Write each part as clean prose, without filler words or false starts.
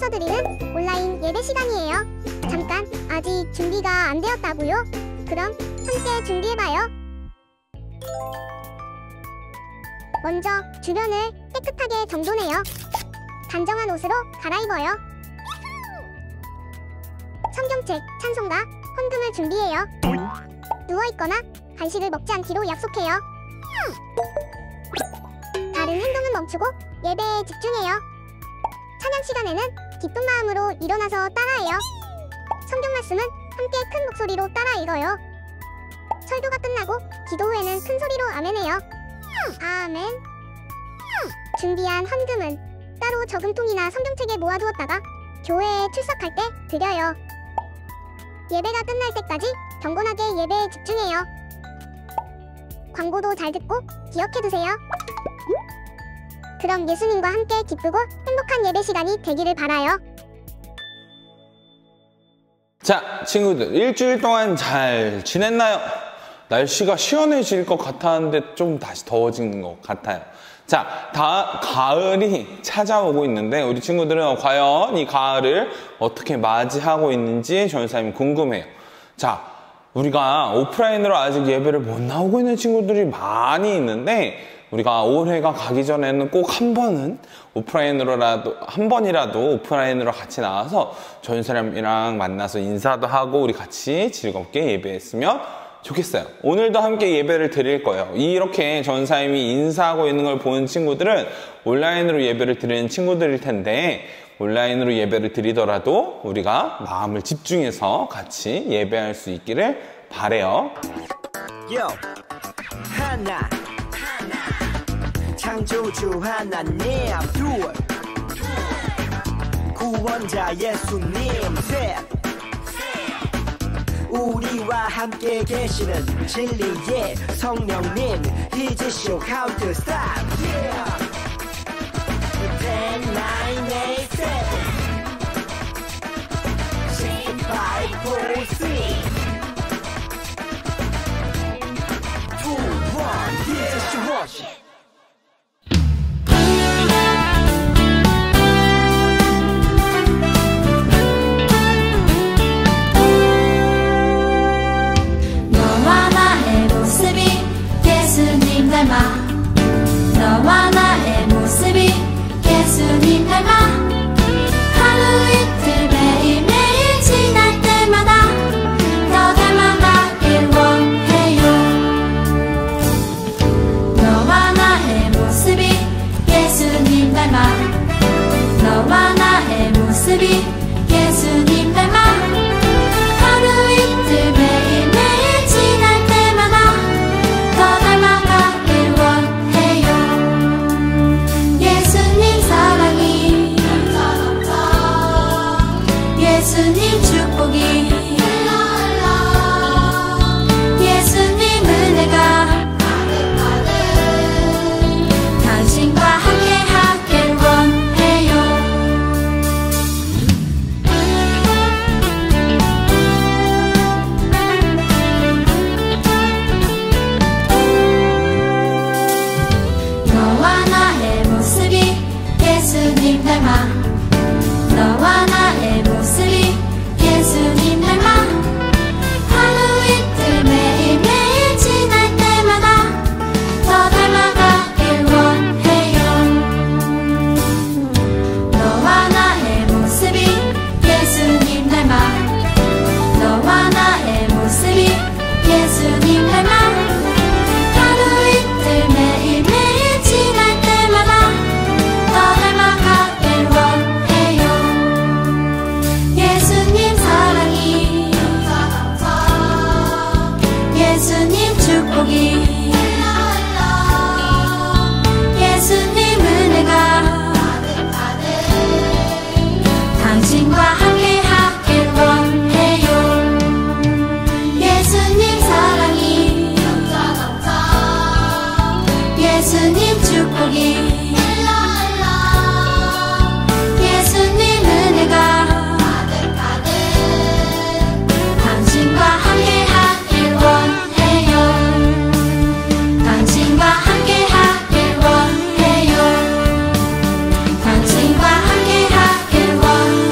스포ન્서 드리는 온라인 예배 시간이에요. 잠깐, 아직 준비가 안 되었다고요? 그럼 함께 준비해봐요. 먼저 주변을 깨끗하게 정돈해요. 단정한 옷으로 갈아입어요. 성경책, 찬송가, 헌금을 준비해요. 누워있거나 간식을 먹지 않기로 약속해요. 다른 행동은 멈추고 예배에 집중해요. 찬양 시간에는 기쁜 마음으로 일어나서 따라해요. 성경 말씀은 함께 큰 목소리로 따라 읽어요. 설교가 끝나고 기도 후에는 큰 소리로 아멘해요. 아멘. 준비한 헌금은 따로 저금통이나 성경책에 모아두었다가 교회에 출석할 때 드려요. 예배가 끝날 때까지 경건하게 예배에 집중해요. 광고도 잘 듣고 기억해두세요. 그럼 예수님과 함께 기쁘고 행복한 예배 시간이 되기를 바라요. 자, 친구들, 일주일 동안 잘 지냈나요? 날씨가 시원해질 것 같았는데 좀 다시 더워진 것 같아요. 자, 가을이 찾아오고 있는데 우리 친구들은 과연 이 가을을 어떻게 맞이하고 있는지 전사님이 궁금해요. 자, 우리가 오프라인으로 아직 예배를 못 나오고 있는 친구들이 많이 있는데 우리가 올해가 가기 전에는 꼭 한 번이라도 오프라인으로 같이 나와서 전사님이랑 만나서 인사도 하고 우리 같이 즐겁게 예배했으면 좋겠어요. 오늘도 함께 예배를 드릴 거예요. 이렇게 전사님이 인사하고 있는 걸 보는 친구들은 온라인으로 예배를 드리는 친구들일 텐데 온라인으로 예배를 드리더라도 우리가 마음을 집중해서 같이 예배할 수 있기를 바래요. 하나 창조주 하나님, 둘 구원자 예수님, 셋 우리와 함께 계시는 진리의 성령님. He's a show how to stop. 10, 9, 8, 7 6, 5, 4, 3 2, 1 He's a show. 예수님 닮아 너와 나의 모습이 예수님 닮아 하루 이틀 매일매일 지날 때마다 더 닮아가길 원해요. 너와 나의 모습이 예수님 닮아 너와 나의 모습이 예수님 닮아 하루 이틀 매일매일 지날 때마다 더 닮아가길 원해요. 예수님 사랑이 예수님 축복이 예수님 은혜가 당신과 함께 하길 원해요. 너와 나의 모습이 예수님 닮아 너와 나의 모습이 예수님 닮아 하루 이틀 매일매일 지날 때마다 더 닮아가길 원해요. 너와 나의 모습이 예수님 닮아 너와 나의 모습이 예수님 닮아 하루 이틀 매일매일 지날 때마다 더 닮아가길 원해요. 예수님 사랑이 예수님 축복이 예수님 은혜가 당신과 함께 하길 원해요. 예수님 사랑이 예수님 축복이 예수님 은혜가 당신과 함께 하길 원해요. 당신과 함께 하길 원해요. 당신과 함께 하길 원해요.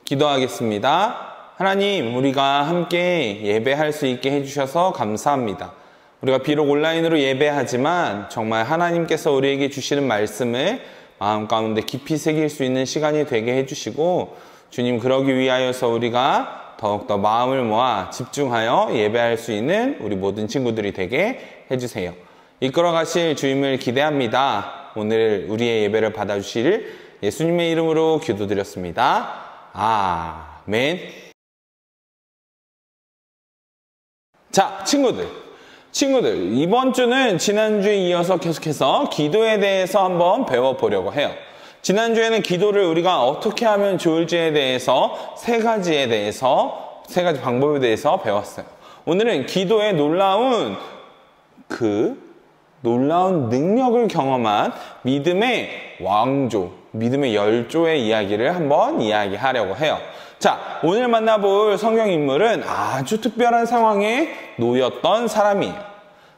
기도하겠습니다. 하나님, 우리가 함께 예배할 수 있게 해주셔서 감사합니다. 우리가 비록 온라인으로 예배하지만 정말 하나님께서 우리에게 주시는 말씀을 마음 가운데 깊이 새길 수 있는 시간이 되게 해주시고, 주님, 그러기 위하여서 우리가 더욱더 마음을 모아 집중하여 예배할 수 있는 우리 모든 친구들이 되게 해주세요. 이끌어 가실 주님을 기대합니다. 오늘 우리의 예배를 받아주실 예수님의 이름으로 기도드렸습니다. 아멘. 자, 친구들, 이번 주는 지난주에 이어서 계속해서 기도에 대해서 한번 배워보려고 해요. 지난주에는 기도를 우리가 어떻게 하면 좋을지에 대해서 세 가지 방법에 대해서 배웠어요. 오늘은 기도의 놀라운 능력을 경험한 믿음의 왕조, 믿음의 열조의 이야기를 한번 이야기하려고 해요. 자, 오늘 만나볼 성경 인물은 아주 특별한 상황에 놓였던 사람이에요.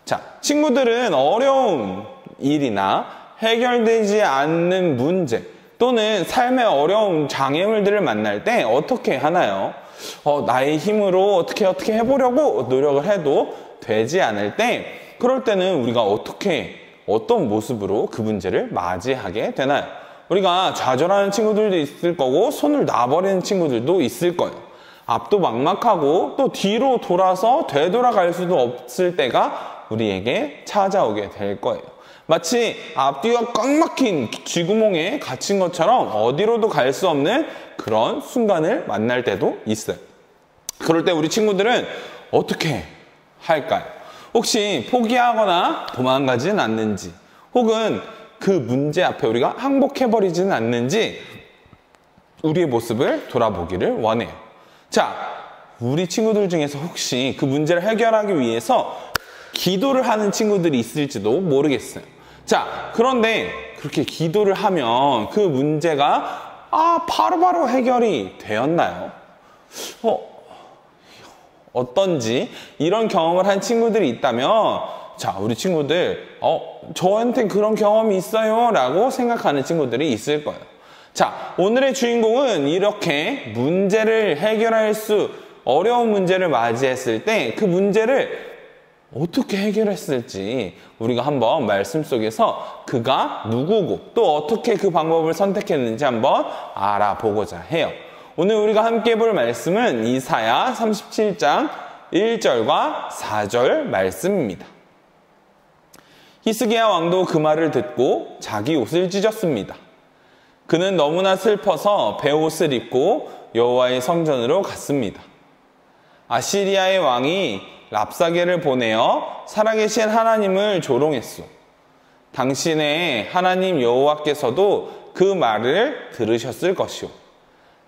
자, 친구들은 어려운 일이나 해결되지 않는 문제 또는 삶의 어려운 장애물들을 만날 때 어떻게 하나요? 나의 힘으로 어떻게 해보려고 노력을 해도 되지 않을 때, 그럴 때는 우리가 어떤 모습으로 그 문제를 맞이하게 되나요? 우리가 좌절하는 친구들도 있을 거고 손을 놔버리는 친구들도 있을 거예요. 앞도 막막하고 또 뒤로 돌아서 되돌아갈 수도 없을 때가 우리에게 찾아오게 될 거예요. 마치 앞뒤가 꽉 막힌 쥐구멍에 갇힌 것처럼 어디로도 갈 수 없는 그런 순간을 만날 때도 있어요. 그럴 때 우리 친구들은 어떻게 할까요? 혹시 포기하거나 도망가지는 않는지, 혹은 그 문제 앞에 우리가 항복해버리지는 않는지 우리의 모습을 돌아보기를 원해요. 자, 우리 친구들 중에서 혹시 그 문제를 해결하기 위해서 기도를 하는 친구들이 있을지도 모르겠어요. 자, 그런데 그렇게 기도를 하면 그 문제가 바로바로 해결이 되었나요? 어떤지 이런 경험을 한 친구들이 있다면, 자, 우리 친구들 저한테 그런 경험이 있어요 라고 생각하는 친구들이 있을 거예요. 자, 오늘의 주인공은 이렇게 문제를 해결할 어려운 문제를 맞이했을 때 그 문제를 어떻게 해결했을지 우리가 한번 말씀 속에서 그가 누구고 또 어떻게 그 방법을 선택했는지 한번 알아보고자 해요. 오늘 우리가 함께 볼 말씀은 이사야 37장 1절과 4절 말씀입니다. 히스기야 왕도 그 말을 듣고 자기 옷을 찢었습니다. 그는 너무나 슬퍼서 베옷을 입고 여호와의 성전으로 갔습니다. 아시리아의 왕이 랍사게를 보내어 살아계신 하나님을 조롱했소. 당신의 하나님 여호와께서도 그 말을 들으셨을 것이오.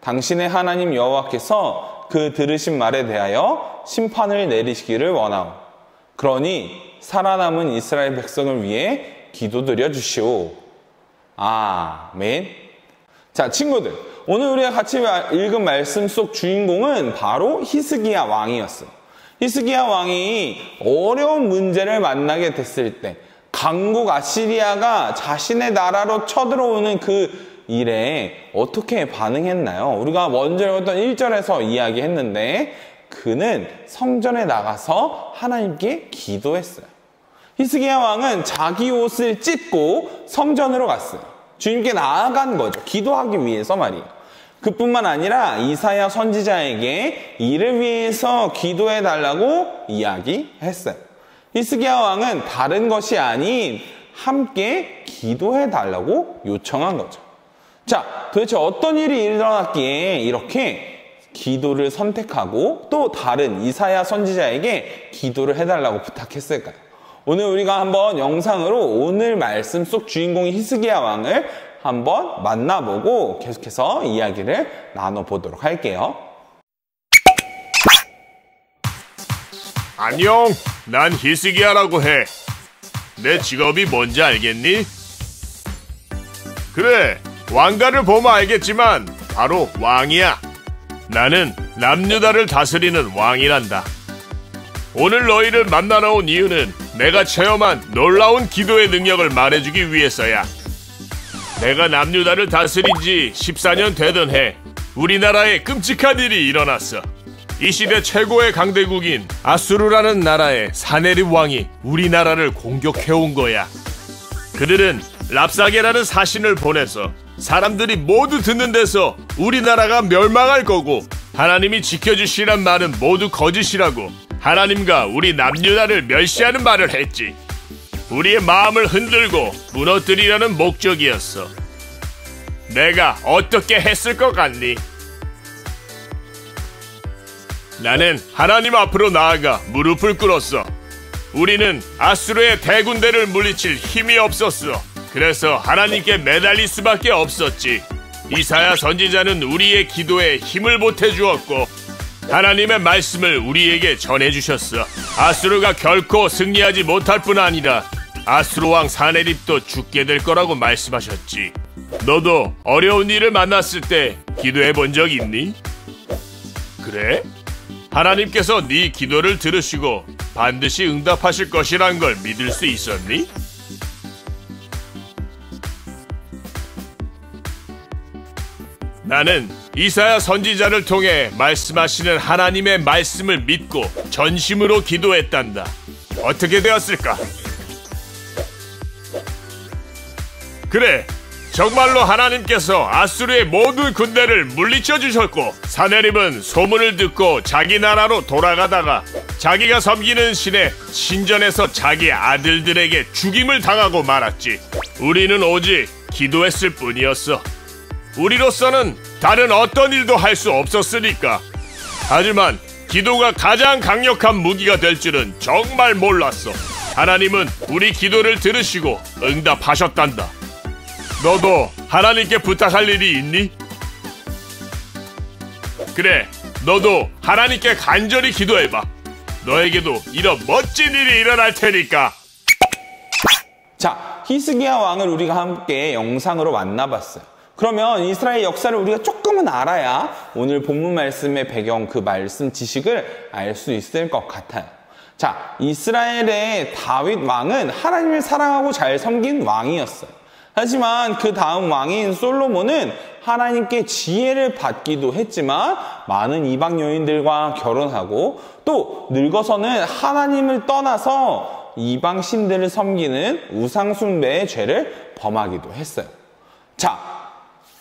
당신의 하나님 여호와께서 그 들으신 말에 대하여 심판을 내리시기를 원하오. 그러니 살아남은 이스라엘 백성을 위해 기도드려 주시오. 아멘. 자, 친구들, 오늘 우리가 같이 읽은 말씀 속 주인공은 바로 히스기야 왕이었어요. 히스기야 왕이 어려운 문제를 만나게 됐을 때 강국 아시리아가 자신의 나라로 쳐들어오는 그 일에 어떻게 반응했나요? 우리가 먼저 읽었던 1절에서 이야기했는데 그는 성전에 나가서 하나님께 기도했어요. 히스기야 왕은 자기 옷을 찢고 성전으로 갔어요. 주님께 나아간 거죠. 기도하기 위해서 말이에요. 그뿐만 아니라 이사야 선지자에게 이를 위해서 기도해달라고 이야기했어요. 히스기야 왕은 다른 것이 아닌 함께 기도해달라고 요청한 거죠. 자, 도대체 어떤 일이 일어났기에 이렇게 기도를 선택하고 또 다른 이사야 선지자에게 기도를 해달라고 부탁했을까요? 오늘 우리가 한번 영상으로 오늘 말씀 속 주인공인 히스기야 왕을 한번 만나보고 계속해서 이야기를 나눠보도록 할게요. 안녕, 난 히스기야라고 해. 내 직업이 뭔지 알겠니? 그래, 왕가를 보면 알겠지만 바로 왕이야. 나는 남유다를 다스리는 왕이란다. 오늘 너희를 만나러 온 이유는 내가 체험한 놀라운 기도의 능력을 말해주기 위해서야. 내가 남유다를 다스린 지 14년 되던 해, 우리나라에 끔찍한 일이 일어났어. 이 시대 최고의 강대국인 아수르라는 나라의 사네립 왕이 우리나라를 공격해온 거야. 그들은 랍사게라는 사신을 보내서 사람들이 모두 듣는 데서 우리나라가 멸망할 거고 하나님이 지켜주시란 말은 모두 거짓이라고 하나님과 우리 남유다를 멸시하는 말을 했지. 우리의 마음을 흔들고 무너뜨리려는 목적이었어. 내가 어떻게 했을 것 같니? 나는 하나님 앞으로 나아가 무릎을 꿇었어. 우리는 아수르의 대군대를 물리칠 힘이 없었어. 그래서 하나님께 매달릴 수밖에 없었지. 이사야 선지자는 우리의 기도에 힘을 보태주었고 하나님의 말씀을 우리에게 전해주셨어. 아수르가 결코 승리하지 못할 뿐 아니라 아수르 왕 사네립도 죽게 될 거라고 말씀하셨지. 너도 어려운 일을 만났을 때 기도해 본 적 있니? 그래? 하나님께서 네 기도를 들으시고 반드시 응답하실 것이란 걸 믿을 수 있었니? 나는 이사야 선지자를 통해 말씀하시는 하나님의 말씀을 믿고 전심으로 기도했단다. 어떻게 되었을까? 그래, 정말로 하나님께서 아수르의 모든 군대를 물리쳐 주셨고 사네립은 소문을 듣고 자기 나라로 돌아가다가 자기가 섬기는 신의 신전에서 자기 아들들에게 죽임을 당하고 말았지. 우리는 오직 기도했을 뿐이었어. 우리로서는 다른 어떤 일도 할 수 없었으니까. 하지만 기도가 가장 강력한 무기가 될 줄은 정말 몰랐어. 하나님은 우리 기도를 들으시고 응답하셨단다. 너도 하나님께 부탁할 일이 있니? 그래, 너도 하나님께 간절히 기도해봐. 너에게도 이런 멋진 일이 일어날 테니까. 자, 히스기야 왕을 우리가 함께 영상으로 만나봤어요. 그러면 이스라엘 역사를 우리가 조금은 알아야 오늘 본문 말씀의 배경, 그 말씀 지식을 알 수 있을 것 같아요. 자, 이스라엘의 다윗 왕은 하나님을 사랑하고 잘 섬긴 왕이었어요. 하지만 그 다음 왕인 솔로몬은 하나님께 지혜를 받기도 했지만 많은 이방 여인들과 결혼하고 또 늙어서는 하나님을 떠나서 이방 신들을 섬기는 우상 숭배의 죄를 범하기도 했어요. 자,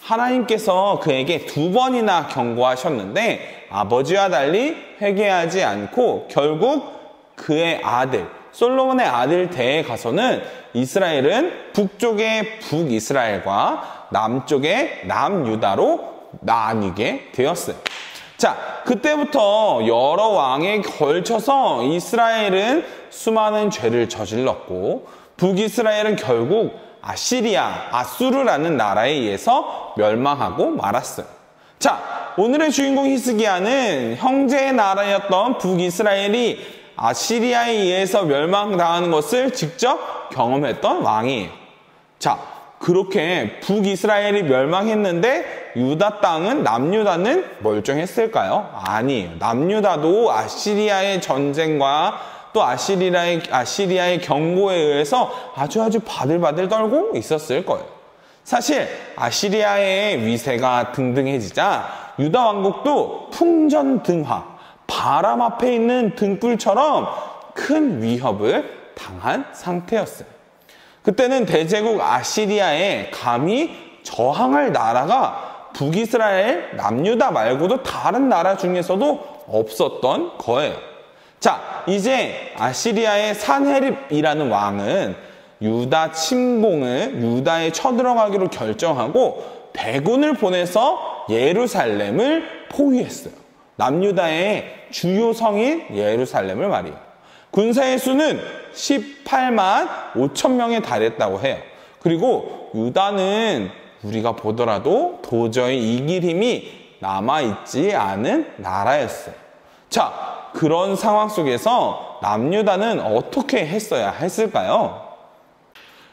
하나님께서 그에게 2번이나 경고하셨는데 아버지와 달리 회개하지 않고 결국 그의 아들 솔로몬의 아들 때에 가서는 이스라엘은 북쪽의 북이스라엘과 남쪽의 남유다로 나뉘게 되었어요. 자, 그때부터 여러 왕에 걸쳐서 이스라엘은 수많은 죄를 저질렀고 북이스라엘은 결국 아시리아, 아수르라는 나라에 의해서 멸망하고 말았어요. 자, 오늘의 주인공 히스기야는 형제의 나라였던 북이스라엘이 아시리아에 의해서 멸망당하는 것을 직접 경험했던 왕이에요. 자, 그렇게 북이스라엘이 멸망했는데 유다 땅은, 남유다는 멀쩡했을까요? 아니에요. 남유다도 아시리아의 전쟁과 또 아시리아의 경고에 의해서 아주 바들바들 떨고 있었을 거예요. 사실 아시리아의 위세가 등등해지자 유다 왕국도 풍전등화, 바람 앞에 있는 등불처럼 큰 위협을 당한 상태였어요. 그때는 대제국 아시리아에 감히 저항할 나라가 북이스라엘, 남유다 말고도 다른 나라 중에서도 없었던 거예요. 자, 이제 아시리아의 사네립이라는 왕은 유다 침공을 유다에 쳐들어가기로 결정하고 대군을 보내서 예루살렘을 포위했어요. 남유다의 주요 성인 예루살렘을 말이에요. 군사의 수는 18만 5천 명에 달했다고 해요. 그리고 유다는 우리가 보더라도 도저히 이길 힘이 남아있지 않은 나라였어요. 자, 그런 상황 속에서 남유다는 어떻게 했어야 했을까요?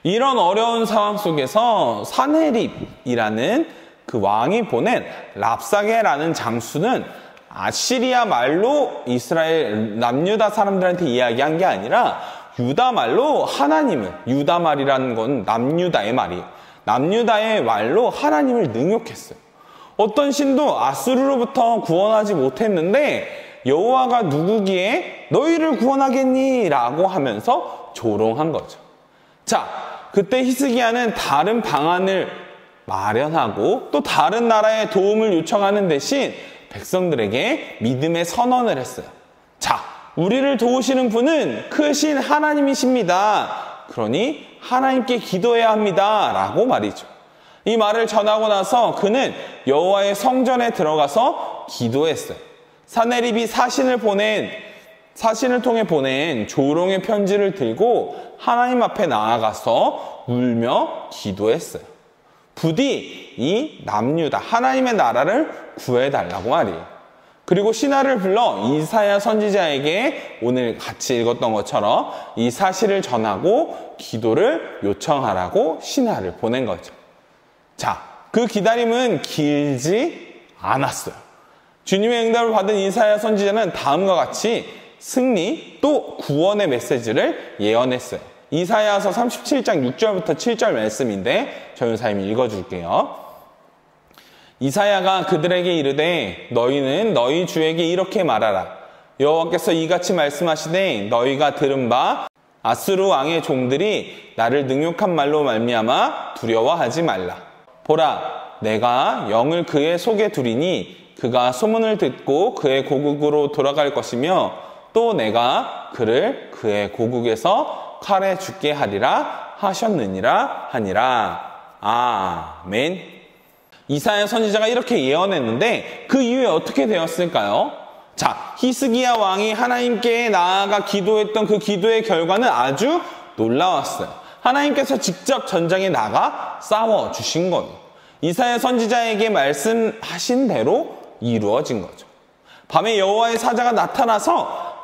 이런 어려운 상황 속에서 사네립이라는 그 왕이 보낸 랍사게라는 장수는 아시리아 말로 이스라엘 남유다 사람들한테 이야기한 게 아니라 유다 말로 하나님을, 유다 말이라는 건 남유다의 말이에요. 남유다의 말로 하나님을 능욕했어요. 어떤 신도 아수르로부터 구원하지 못했는데 여호와가 누구기에 너희를 구원하겠니? 라고 하면서 조롱한 거죠. 자, 그때 히스기야는 다른 방안을 마련하고 또 다른 나라의 도움을 요청하는 대신 백성들에게 믿음의 선언을 했어요. 자, 우리를 도우시는 분은 크신 하나님이십니다. 그러니 하나님께 기도해야 합니다. 라고 말이죠. 이 말을 전하고 나서 그는 여호와의 성전에 들어가서 기도했어요. 사네립이 사신을 통해 보낸 조롱의 편지를 들고 하나님 앞에 나아가서 울며 기도했어요. 부디 이 남유다 하나님의 나라를 구해달라고 말이에요. 그리고 신하를 불러 이사야 선지자에게 오늘 같이 읽었던 것처럼 이 사실을 전하고 기도를 요청하라고 신하를 보낸 거죠. 자, 그 기다림은 길지 않았어요. 주님의 응답을 받은 이사야 선지자는 다음과 같이 승리 또 구원의 메시지를 예언했어요. 이사야서 37장 6절부터 7절 말씀인데 전도사님이 읽어줄게요. 이사야가 그들에게 이르되 너희는 너희 주에게 이렇게 말하라. 여호와께서 이같이 말씀하시되 너희가 들은 바 아수르 왕의 종들이 나를 능욕한 말로 말미암아 두려워하지 말라. 보라, 내가 영을 그의 속에 두리니 그가 소문을 듣고 그의 고국으로 돌아갈 것이며 또 내가 그를 그의 고국에서 칼에 죽게 하리라 하셨느니라 하니라. 아멘. 이사야 선지자가 이렇게 예언했는데 그 이후에 어떻게 되었을까요? 자, 히스기야 왕이 하나님께 나아가 기도했던 그 기도의 결과는 아주 놀라웠어요. 하나님께서 직접 전장에 나가 싸워주신 거예요. 이사야 선지자에게 말씀하신 대로 이루어진 거죠. 밤에 여호와의 사자가 나타나서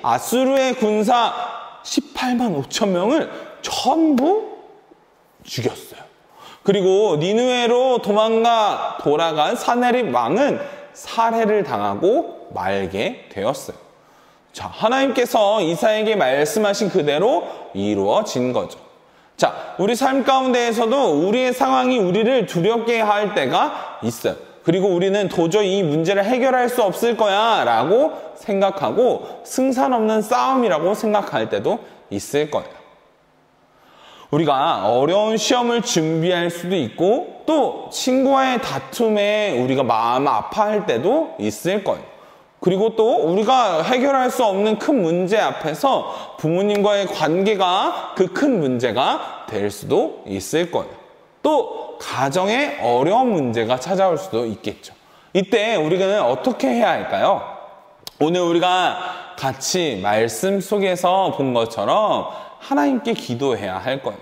아수르의 군사 18만 5천 명을 전부 죽였어요. 그리고 니느웨로 돌아간 사네립 왕은 살해를 당하고 말게 되었어요. 자, 하나님께서 이사야에게 말씀하신 그대로 이루어진 거죠. 자, 우리 삶 가운데에서도 우리의 상황이 우리를 두렵게 할 때가 있어요. 그리고 우리는 도저히 이 문제를 해결할 수 없을 거야 라고 생각하고 승산 없는 싸움이라고 생각할 때도 있을 거예요. 우리가 어려운 시험을 준비할 수도 있고 또 친구와의 다툼에 우리가 마음 아파할 때도 있을 거예요. 그리고 또 우리가 해결할 수 없는 큰 문제 앞에서 부모님과의 관계가 그 큰 문제가 될 수도 있을 거예요. 또 가정에 어려운 문제가 찾아올 수도 있겠죠. 이때 우리는 어떻게 해야 할까요? 오늘 우리가 같이 말씀 속에서 본 것처럼 하나님께 기도해야 할 거예요.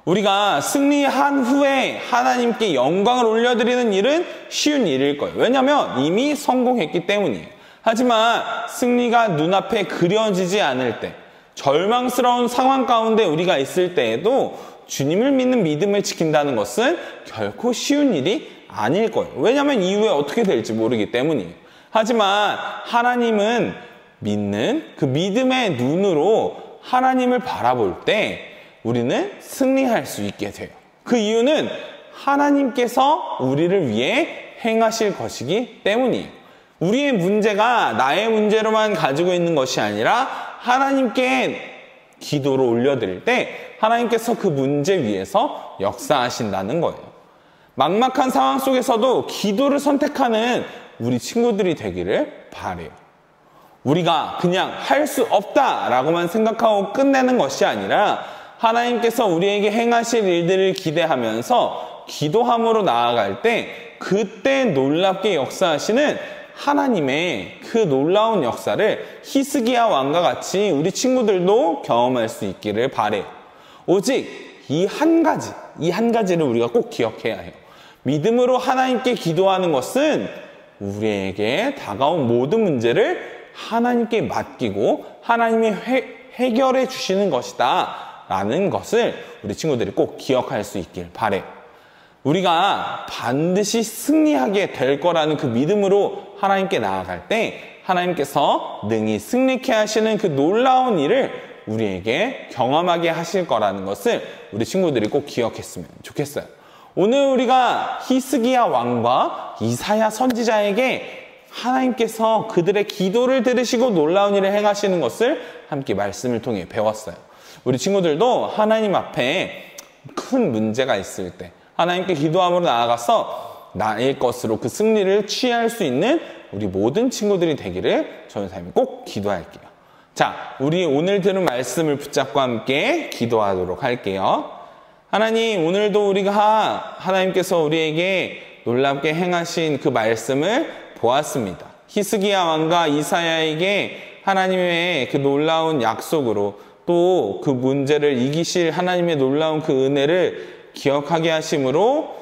우리가 승리한 후에 하나님께 영광을 올려드리는 일은 쉬운 일일 거예요. 왜냐하면 이미 성공했기 때문이에요. 하지만 승리가 눈앞에 그려지지 않을 때, 절망스러운 상황 가운데 우리가 있을 때에도 주님을 믿는 믿음을 지킨다는 것은 결코 쉬운 일이 아닐 거예요. 왜냐하면 이후에 어떻게 될지 모르기 때문이에요. 하지만 하나님은 믿는 그 믿음의 눈으로 하나님을 바라볼 때 우리는 승리할 수 있게 돼요. 그 이유는 하나님께서 우리를 위해 행하실 것이기 때문이에요. 우리의 문제가 나의 문제로만 가지고 있는 것이 아니라 하나님께 기도를 올려드릴 때 하나님께서 그 문제 위에서 역사하신다는 거예요. 막막한 상황 속에서도 기도를 선택하는 우리 친구들이 되기를 바라요. 우리가 그냥 할 수 없다라고만 생각하고 끝내는 것이 아니라 하나님께서 우리에게 행하실 일들을 기대하면서 기도함으로 나아갈 때 그때 놀랍게 역사하시는 하나님의 그 놀라운 역사를 히스기야 왕과 같이 우리 친구들도 경험할 수 있기를 바라요. 오직 이 한 가지를 우리가 꼭 기억해야 해요. 믿음으로 하나님께 기도하는 것은 우리에게 다가온 모든 문제를 하나님께 맡기고 하나님이 해결해 주시는 것이다 라는 것을 우리 친구들이 꼭 기억할 수 있길 바라요. 우리가 반드시 승리하게 될 거라는 그 믿음으로 하나님께 나아갈 때 하나님께서 능히 승리케 하시는 그 놀라운 일을 우리에게 경험하게 하실 거라는 것을 우리 친구들이 꼭 기억했으면 좋겠어요. 오늘 우리가 히스기야 왕과 이사야 선지자에게 하나님께서 그들의 기도를 들으시고 놀라운 일을 행하시는 것을 함께 말씀을 통해 배웠어요. 우리 친구들도 하나님 앞에 큰 문제가 있을 때 하나님께 기도함으로 나아가서 나의 것으로 그 승리를 취할 수 있는 우리 모든 친구들이 되기를 전사님이 꼭 기도할게요. 자, 우리 오늘 들은 말씀을 붙잡고 함께 기도하도록 할게요. 하나님, 오늘도 우리가 하나님께서 우리에게 놀랍게 행하신 그 말씀을 보았습니다. 히스기야 왕과 이사야에게 하나님의 그 놀라운 약속으로 또 그 문제를 이기실 하나님의 놀라운 그 은혜를 기억하게 하심으로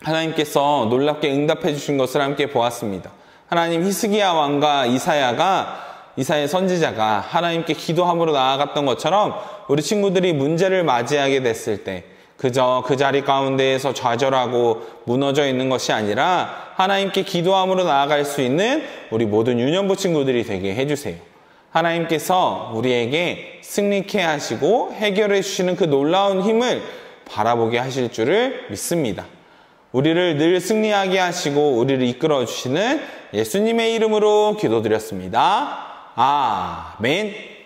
하나님께서 놀랍게 응답해 주신 것을 함께 보았습니다. 하나님, 히스기야 왕과 이사야 선지자가 하나님께 기도함으로 나아갔던 것처럼 우리 친구들이 문제를 맞이하게 됐을 때 그저 그 자리 가운데에서 좌절하고 무너져 있는 것이 아니라 하나님께 기도함으로 나아갈 수 있는 우리 모든 유년부 친구들이 되게 해주세요. 하나님께서 우리에게 승리케 하시고 해결해 주시는 그 놀라운 힘을 바라보게 하실 줄을 믿습니다. 우리를 늘 승리하게 하시고 우리를 이끌어 주시는 예수님의 이름으로 기도드렸습니다. 아멘.